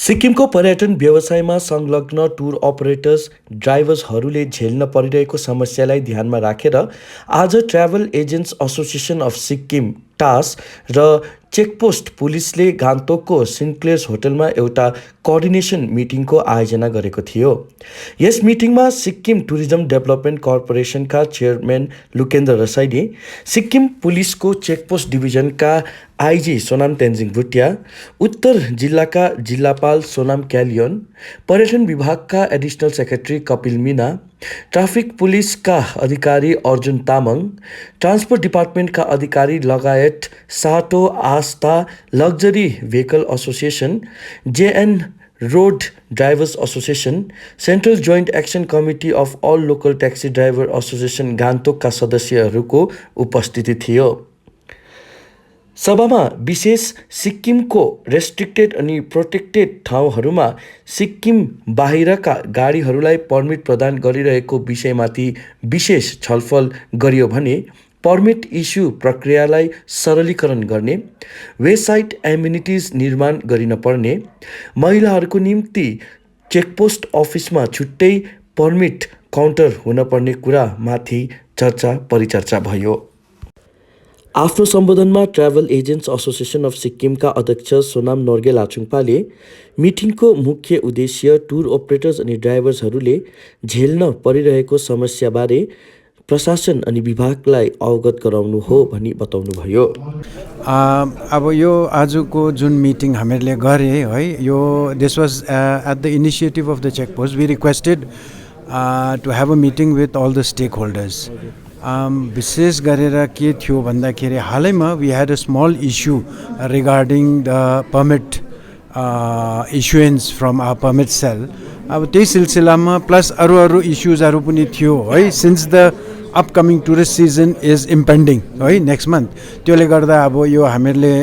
सिक्किमको पर्यटन व्यवसायमा संलग्न टुर अपरेटर्स ड्राइभर्सहरूले झेल्न परिरहेको समस्यालाई ध्यानमा राखेर आज travel agents association of Sikkim टास र चेकपोस्ट पुलिसले गान्तोकको सिन्क्लेयर्स होटलमा एउटा कोअर्डिनेसन मिटिङको आयोजना गरेको थियो। यस मिटिङमा सिक्किम टुरिज्म डेभलपमेन्ट कर्पोरेसनका चेयरम्यान लुकेन्द्र रसाइली, सिक्किम पुलिसको चेकपोस्ट डिभिजनका आइजी सोनाम तेन्जिङ भुटिया, उत्तर जिल्लाका जिल्लापाल सोनाम क्यालियोन, पर्यटन विभागका additional secretary Kapil Meena, traffic पुलिसका अधिकारी अर्जुन तामाङ, ट्रान्सपोर्ट डिपार्टमेन्टका अधिकारी लगायत साटो Aastha luxury vehicle association, JN road drivers association, central joint action committee of all local taxi driver association गान्तोकका सदस्यहरूको उपस्थिति थियो। सभामा विशेष सिक्किमको रेस्ट्रिक्टेड अनि प्रोटेक्टेड ठाउँहरूमा सिक्किम बाहिरका गाडीहरूलाई पर्मिट प्रदान गरिरहेको विषयमाथि विशेष छलफल गरियो भने पर्मिट इस्यु प्रक्रियालाई सरलीकरण गर्ने, वेबसाइट एम्युनिटिज निर्माण गरिन पर्ने, महिलाहरूको निम्ति चेकपोस्ट अफिसमा छुट्टै पर्मिट काउन्टर हुनपर्ने कुरामाथि चर्चा परिचर्चा भयो। आफ्नो सम्बोधनमा ट्राभल एजेन्ट्स एसोसिएसन अफ सिक्किमका अध्यक्ष सोनाम नोर्गे लाचुङपाले मिटिङको मुख्य उद्देश्य टुर अपरेटर्स अनि ड्राइभर्सहरूले झेल्न परिरहेको समस्याबारे प्रशासन अनि विभागलाई अवगत गराउनु हो भनी बताउनुभयो। अब यो आजको जुन मिटिङ हामीले गरे है, यो this was at the initiative of the check post. We requested to have a meeting with all the stakeholders. विशेष गरेर के थियो भन्दाखेरि हालैमा we had a small issue regarding the permit issuance from our permit cell. अब त्यही सिलसिलामा plus अरू इस्युजहरू पनि थियो है, since the upcoming tourist season is impending है नेक्स्ट मन्थ। त्यसले गर्दा अब यो हामीहरूले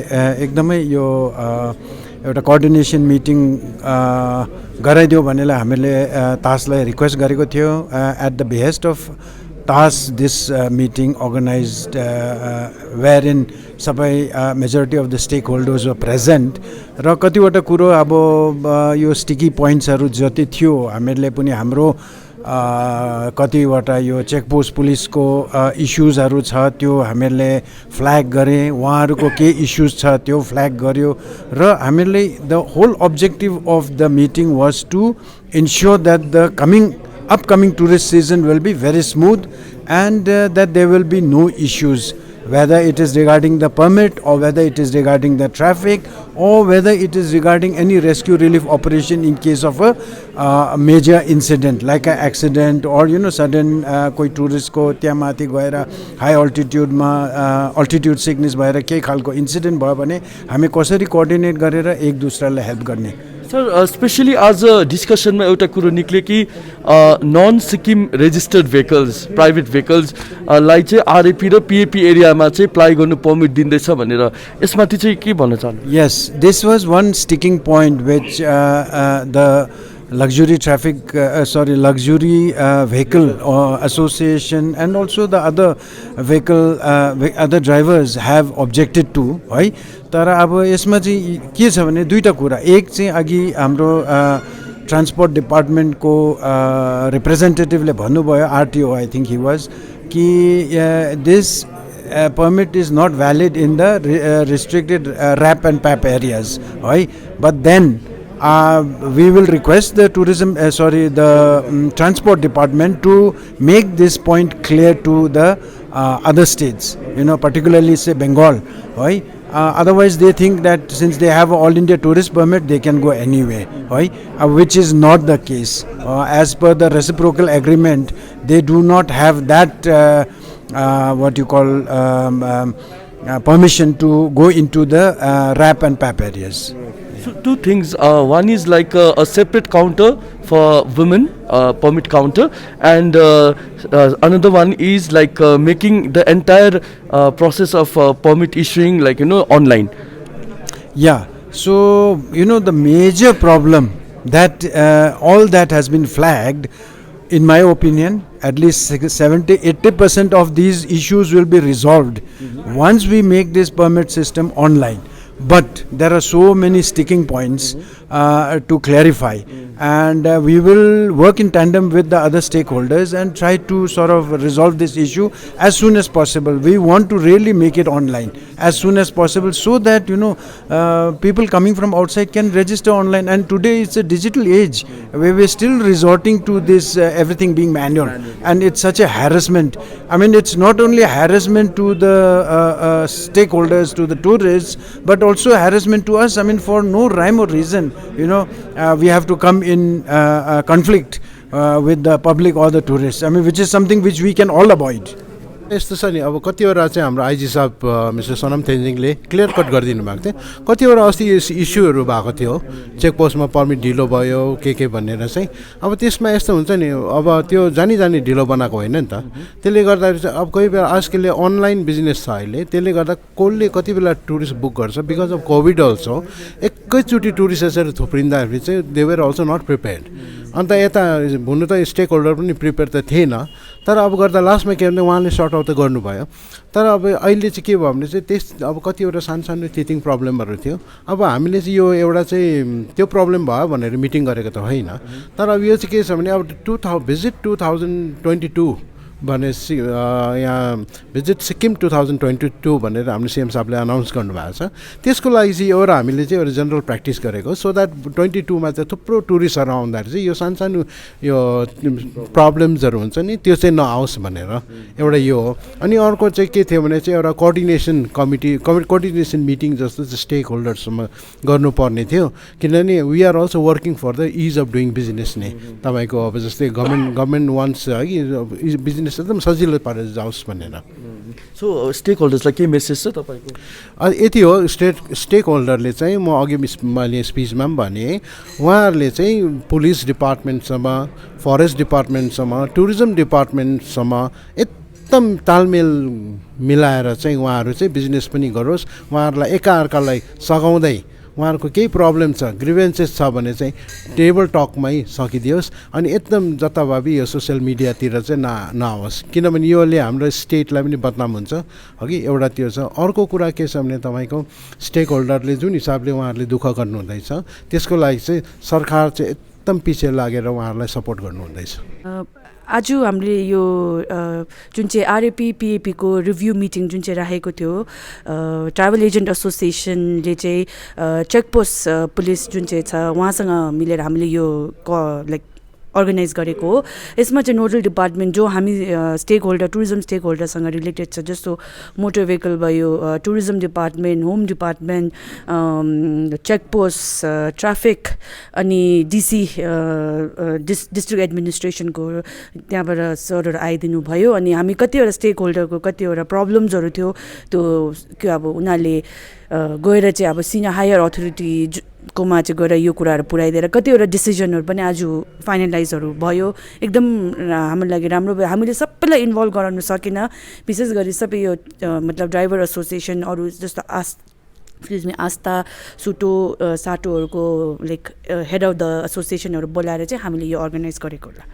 एकदमै यो एउटा कोअर्डिनेसन मिटिङ गराइदियो भनेर हामीले तासलाई रिक्वेस्ट गरेको थियो। At the behest of TAS, this meeting organized wherein सबै majority of the stakeholders were present र कतिवटा कुरो अब यो स्टिकी पोइन्ट्सहरू जति थियो हामीहरूले पनि हाम्रो कतिवटा यो चेकपोस्ट पुलिसको इस्युजहरू छ त्यो हामीहरूले फ्ल्याग गरे, उहाँहरूको के इस्युज छ त्यो फ्ल्याग गर्यो र हामीहरूले the whole objective of the meeting was to ensure that the upcoming tourist season will be very smooth and that there will be no issues, whether it is regarding the permit or whether it is regarding the traffic or whether it is regarding any rescue relief operation in case of a major incident like an accident or sudden koi tourist ko त्यहाँ माथि गएर high altitude मा altitude sickness भएर केही खालको incident भयो भने हामी कसरी कोअर्डिनेट गरेर एक दुसरालाई हेल्प गर्ने। सर, स्पेसली आज डिस्कसनमा एउटा कुरो निक्ल्यो कि non Sikkim registered vehicles, private vehicles लाई चाहिँ आरएपी र पिएपी एरियामा चाहिँ प्लाइ गर्नु पर्मिट दिँदैछ भनेर, यसमाथि चाहिँ के भन्न चाहनु? Yes, this was one sticking point which the luxury vehicle association and also the other vehicle other drivers have objected to है। तर अब यसमा चाहिँ के छ भने दुईटा कुरा, एक चाहिँ अघि हाम्रो ट्रान्सपोर्ट डिपार्टमेन्टको रिप्रेजेन्टेटिभले भन्नुभयो, RTO I think he was, कि this permit is not valid in the restricted RAP and PAP areas है। but then we will request the transport department to make this point clear to the other states, particularly say Bengal, right? Otherwise they think that since they have all India tourist permit they can go anywhere, right? Which is not the case. As per the reciprocal agreement they do not have that what you call permission to go into the RAP and PAP areas. So two things, one is like a separate counter for women, permit counter, and another one is like making the entire process of permit issuing like online. Yeah, so the major problem that all that has been flagged, in my opinion, at least 70-80% of these issues will be resolved once we make this permit system online. but there are so many sticking points to clarify, and we will work in tandem with the other stakeholders and try to sort of resolve this issue as soon as possible. We want to really make it online as soon as possible, so that people coming from outside can register online. And today it's a digital age where we're still resorting to this everything being manual, and it's such a harassment. I mean, it's not only a harassment to the stakeholders, to the tourists, but also harassment to us. I mean, for no rhyme or reason, we have to come in conflict with the public or the tourists. I mean, which is something which we can all avoid. यस्तो छ नि, अब कतिवटा चाहिँ हाम्रो IG साहब mister Sonam तेन्जिङले clear cut गरिदिनु भएको थियो। कतिवटा अस्ति इस्युहरू भएको थियो, चेकपोस्टमा पर्मिट ढिलो भयो के भनेर चाहिँ। अब त्यसमा यस्तो हुन्छ नि, अब त्यो जानी ढिलो बनाएको होइन नि त। त्यसले गर्दाखेरि चाहिँ अब कोही बेला आजकल अनलाइन बिजनेस छ अहिले, त्यसले गर्दा कसले कति बेला टुरिस्ट बुक गर्छ बिकज अफ कोभिड अल्सो। एकैचोटि टुरिस्ट यसरी थुप्रिँदाखेरि चाहिँ they were also not prepared. अन्त यता हुनु त स्टेक होल्डर पनि प्रिपेयर त थिएन, तर अब गर्दा लास्टमा के भने उहाँले सर्ट आउट त गर्नुभयो। तर अब अहिले चाहिँ के भयो भने चाहिँ अब कतिवटा सानो टिचिङ प्रब्लमहरू थियो। अब हामीले चाहिँ यो एउटा चाहिँ त्यो प्रब्लम भयो भनेर मिटिङ गरेको त होइन, तर अब यो चाहिँ के छ भने अब भिजिट 2022 भने यहाँ भिजिट सिक्किम 2022 भनेर हाम्रो सिएम साहबले अनाउन्स गर्नुभएको छ। त्यसको लागि चाहिँ एउटा हामीले चाहिँ एउटा जनरल प्र्याक्टिस गरेको, सो द्याट 22मा चाहिँ थुप्रो टुरिस्टहरू आउँदाखेरि चाहिँ यो सानो यो प्रब्लम्सहरू हुन्छ नि त्यो चाहिँ नआओस् भनेर एउटा यो हो। अनि अर्को चाहिँ के थियो भने चाहिँ एउटा कोअर्डिनेसन मिटिङ जस्तो चाहिँ स्टेक होल्डरसँग गर्नुपर्ने थियो, किनभने we are also working for the ease of doing business नै। तपाईँको अब जस्तै गभर्मेन्ट वान्ट्स है कि बिजनेस एकदम सजिलो पारेर जाओस् भनेर। सो स्टेक होल्डर्सलाई के मेसेज छ तपाईँको? यति हो, स्टेक होल्डरले चाहिँ म अघि मैले स्पिचमा पनि भने, उहाँहरूले चाहिँ पुलिस डिपार्टमेन्टसम्म, फरेस्ट डिपार्टमेन्टसम्म, टुरिज्म डिपार्टमेन्टसम्म एकदम तालमेल मिलाएर चाहिँ उहाँहरू चाहिँ बिजनेस पनि गरोस्। उहाँहरूलाई एकाअर्कालाई सघाउँदै उहाँहरूको केही प्रब्लम छ, ग्रिभेन्सेस छ भने चाहिँ टेबल टकमै सकिदियोस्। अनि एकदम जताभावी यो सोसियल मिडियातिर चाहिँ नआओस्, किनभने योले हाम्रो स्टेटलाई पनि बदनाम हुन्छ अघि एउटा त्यो छ। अर्को कुरा के छ भने तपाईँको स्टेक होल्डरले जुन हिसाबले उहाँहरूले दुःख गर्नुहुँदैछ त्यसको लागि चाहिँ सरकार चाहिँ एकदम पछि लागेर उहाँहरूलाई सपोर्ट गर्नुहुँदैछ। आज हामीले यो जुन चाहिँ आरएपी पिएपीको रिभ्यू मिटिङ जुन चाहिँ राखेको थियो, ट्राभल एजेन्ट एसोसिएसनले चाहिँ चेकपोस्ट पुलिस जुन चाहिँ छ उहाँसँग मिलेर हामीले यो अर्गनाइज गरेको हो। यसमा चाहिँ नोडल डिपार्टमेन्ट जो हामी स्टेक होल्डर, टुरिज्म स्टेक होल्डरसँग रिलेटेड छ, जस्तो मोटर भेहिकल भयो, tourism department, home department, checkpost, traffic, अनि डिसी डिस्ट्रिक्ट एडमिनिस्ट्रेसनको त्यहाँबाट सरहरू आइदिनु भयो। अनि हामी कतिवटा स्टेक होल्डरको कतिवटा प्रब्लम्सहरू थियो, त्यो के अब उनीहरूले गएर चाहिँ अब सिनियर हायर अथोरिटी कोमा चाहिँ गएर यो कुराहरू पुऱ्याइदिएर कतिवटा डिसिजनहरू पनि आज फाइनलाइजहरू भयो। एकदम हाम्रो लागि राम्रो भयो। हामीले सबैलाई इन्भल्भ गराउनु सकेन, विशेष गरी सबै यो मतलब ड्राइभर एसोसिएसन, अरू जस्तो आस्था सुटो साटोहरूको हेड अफ द एसोसिएसनहरू बोलाएर चाहिँ हामीले यो अर्गनाइज गरेको होला।